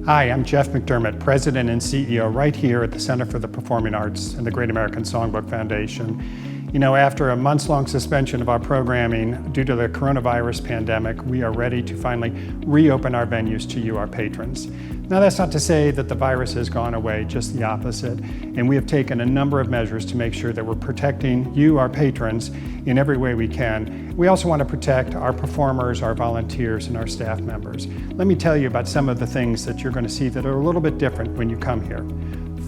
Hi, I'm Jeff McDermott, President and CEO right here at the Center for the Performing Arts and the Great American Songbook Foundation. You know, after a months-long suspension of our programming due to the coronavirus pandemic, we are ready to finally reopen our venues to you, our patrons. Now, that's not to say that the virus has gone away, just the opposite. And we have taken a number of measures to make sure that we're protecting you, our patrons, in every way we can. We also want to protect our performers, our volunteers, and our staff members. Let me tell you about some of the things that you're going to see that are a little bit different when you come here.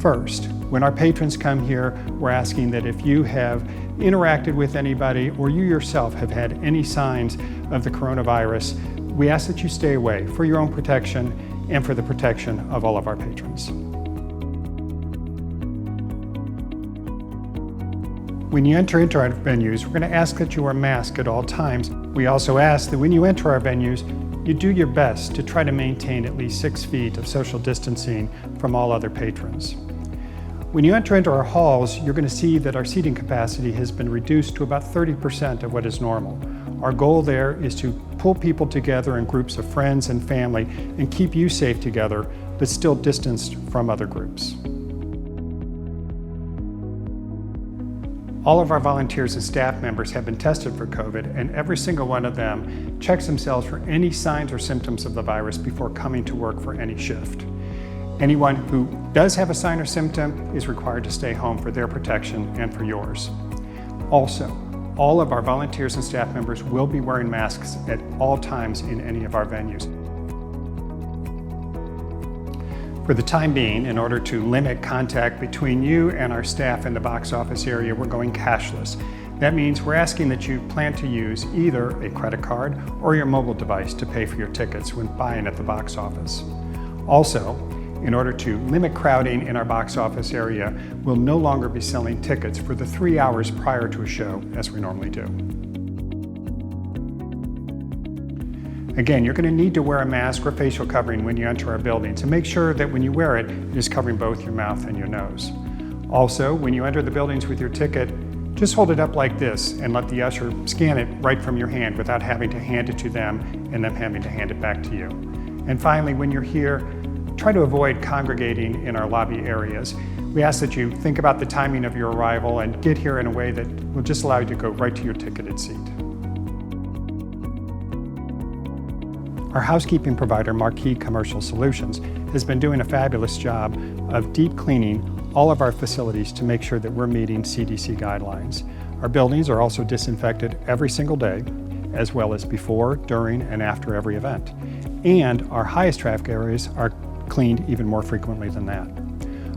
First, when our patrons come here, we're asking that if you have interacted with anybody or you yourself have had any signs of the coronavirus, we ask that you stay away for your own protection and for the protection of all of our patrons. When you enter into our venues, we're going to ask that you wear a mask at all times. We also ask that when you enter our venues, you do your best to try to maintain at least 6 feet of social distancing from all other patrons. When you enter into our halls, you're going to see that our seating capacity has been reduced to about 30% of what is normal. Our goal there is to pull people together in groups of friends and family and keep you safe together, but still distanced from other groups. All of our volunteers and staff members have been tested for COVID, and every single one of them checks themselves for any signs or symptoms of the virus before coming to work for any shift. Anyone who does have a sign or symptom is required to stay home for their protection and for yours. Also, all of our volunteers and staff members will be wearing masks at all times in any of our venues. For the time being, in order to limit contact between you and our staff in the box office area, we're going cashless. That means we're asking that you plan to use either a credit card or your mobile device to pay for your tickets when buying at the box office. Also, in order to limit crowding in our box office area, we'll no longer be selling tickets for the 3 hours prior to a show as we normally do. Again, you're going to need to wear a mask or facial covering when you enter our building to make sure that when you wear it, it is covering both your mouth and your nose. Also, when you enter the buildings with your ticket, just hold it up like this and let the usher scan it right from your hand without having to hand it to them and them having to hand it back to you. And finally, when you're here, try to avoid congregating in our lobby areas. We ask that you think about the timing of your arrival and get here in a way that will just allow you to go right to your ticketed seat. Our housekeeping provider, Marquee Commercial Solutions, has been doing a fabulous job of deep cleaning all of our facilities to make sure that we're meeting CDC guidelines. Our buildings are also disinfected every single day, as well as before, during, and after every event. And our highest traffic areas are cleaned even more frequently than that.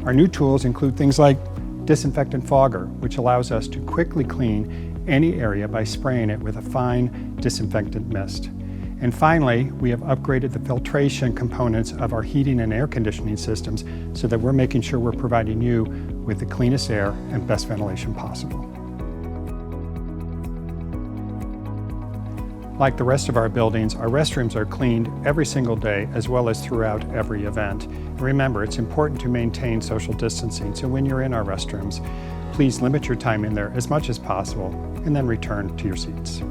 Our new tools include things like Disinfectant Fogger, which allows us to quickly clean any area by spraying it with a fine disinfectant mist. And finally, we have upgraded the filtration components of our heating and air conditioning systems so that we're making sure we're providing you with the cleanest air and best ventilation possible. Like the rest of our buildings, our restrooms are cleaned every single day as well as throughout every event. And remember, it's important to maintain social distancing, so when you're in our restrooms, please limit your time in there as much as possible and then return to your seats.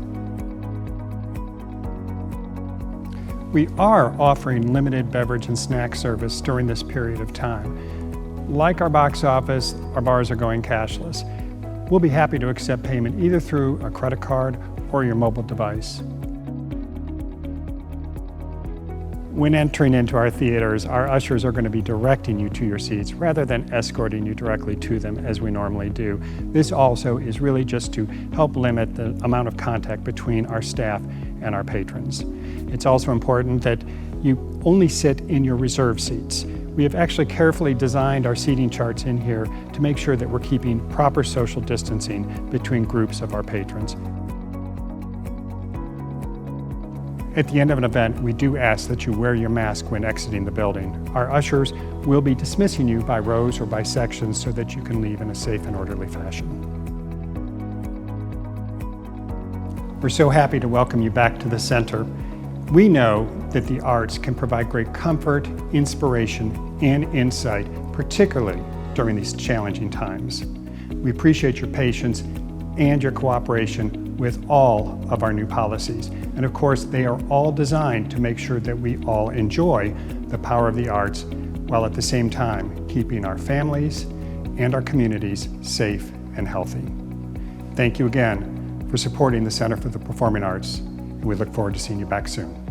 We are offering limited beverage and snack service during this period of time. Like our box office, our bars are going cashless. We'll be happy to accept payment either through a credit card or your mobile device. When entering into our theaters, our ushers are going to be directing you to your seats rather than escorting you directly to them as we normally do. This also is really just to help limit the amount of contact between our staff and our patrons. It's also important that you only sit in your reserved seats. We have actually carefully designed our seating charts in here to make sure that we're keeping proper social distancing between groups of our patrons. At the end of an event, we do ask that you wear your mask when exiting the building. Our ushers will be dismissing you by rows or by sections so that you can leave in a safe and orderly fashion. We're so happy to welcome you back to the center. We know that the arts can provide great comfort, inspiration, and insight, particularly during these challenging times. We appreciate your patience and your cooperation with all of our new policies. And of course, they are all designed to make sure that we all enjoy the power of the arts while at the same time keeping our families and our communities safe and healthy. Thank you again for supporting the Center for the Performing Arts, and we look forward to seeing you back soon.